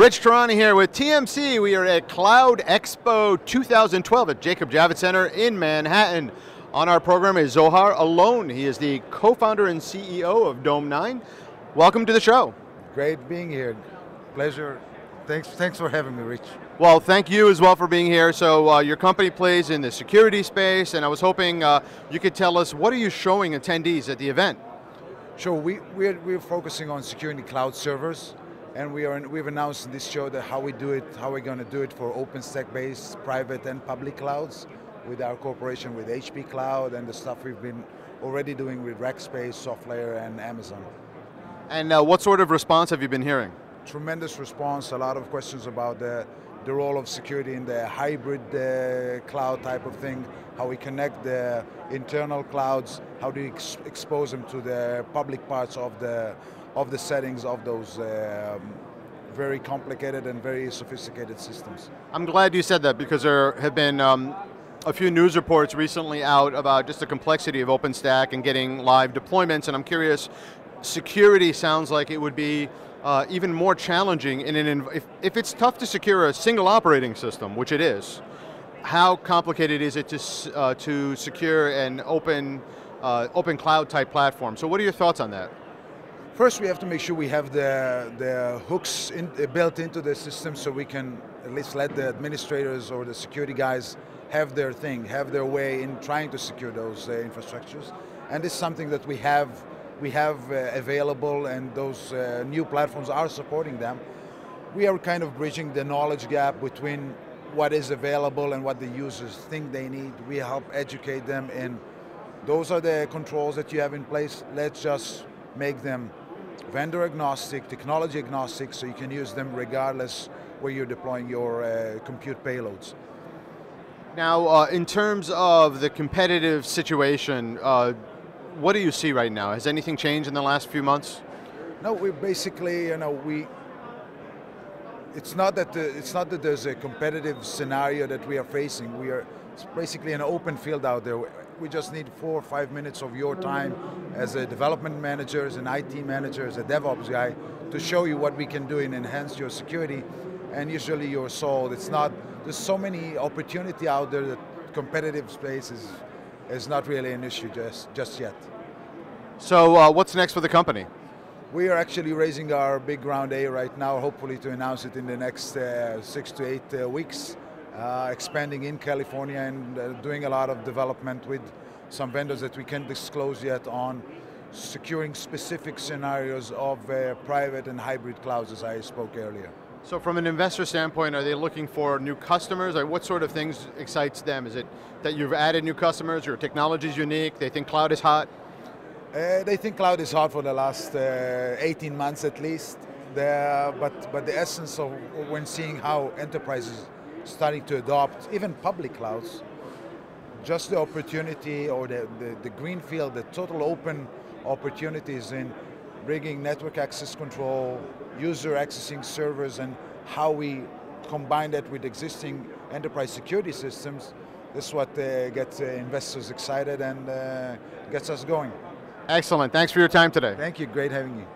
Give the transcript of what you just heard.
Rich Tehrani here with TMC. We are at Cloud Expo 2012 at Jacob Javits Center in Manhattan. On our program is Zohar Alon. He is the co-founder and CEO of Dome9. Welcome to the show. Great being here. Pleasure. Thanks for having me, Rich. Well, thank you as well for being here. So your company plays in the security space, and I was hoping you could tell us, what are you showing attendees at the event? Sure, we're focusing on securing the cloud servers, and we've announced in this show that how we're going to do it for OpenStack-based private and public clouds with our cooperation with HP Cloud and the stuff we've been already doing with Rackspace, SoftLayer, and Amazon. And what sort of response have you been hearing? Tremendous response, a lot of questions about the role of security in the hybrid cloud type of thing, how we connect the internal clouds, how do you expose them to the public parts of the settings of those very complicated and very sophisticated systems. I'm glad you said that, because there have been a few news reports recently out about just the complexity of OpenStack and getting live deployments, and I'm curious, security sounds like it would be even more challenging if it's tough to secure a single operating system, which it is. How complicated is it to secure an open cloud type platform? So what are your thoughts on that? First, we have to make sure we have the hooks built into the system, so we can at least let the administrators or the security guys have their thing, have their way in trying to secure those infrastructures. And this is something that we have available, and those new platforms are supporting them. We are kind of bridging the knowledge gap between what is available and what the users think they need. We help educate them in, those are the controls that you have in place. Let's just make them vendor agnostic, technology agnostic, so you can use them regardless where you're deploying your compute payloads. Now, in terms of the competitive situation, what do you see right now? Has anything changed in the last few months? No, we basically, it's not that there's a competitive scenario that we are facing. It's basically an open field out there. We just need 4 or 5 minutes of your time as a development manager, as an IT manager, as a DevOps guy, to show you what we can do and enhance your security, and usually you're sold. There's so many opportunity out there that competitive space is not really an issue just yet. So what's next for the company? We are actually raising our big round A right now, hopefully to announce it in the next 6 to 8 weeks. Expanding in California and doing a lot of development with some vendors that we can't disclose yet on securing specific scenarios of private and hybrid clouds, as I spoke earlier. So from an investor standpoint, are they looking for new customers? Like, what sort of things excites them? Is it that you've added new customers, your technology is unique, they think cloud is hot? They think cloud is hot for the last 18 months at least. But the essence of when seeing how enterprises starting to adopt even public clouds, just the opportunity or the green field, the total open opportunities in bringing network access control, user accessing servers, and how we combine that with existing enterprise security systems, this is what gets investors excited and gets us going. Excellent, thanks for your time today. Thank you, great having you.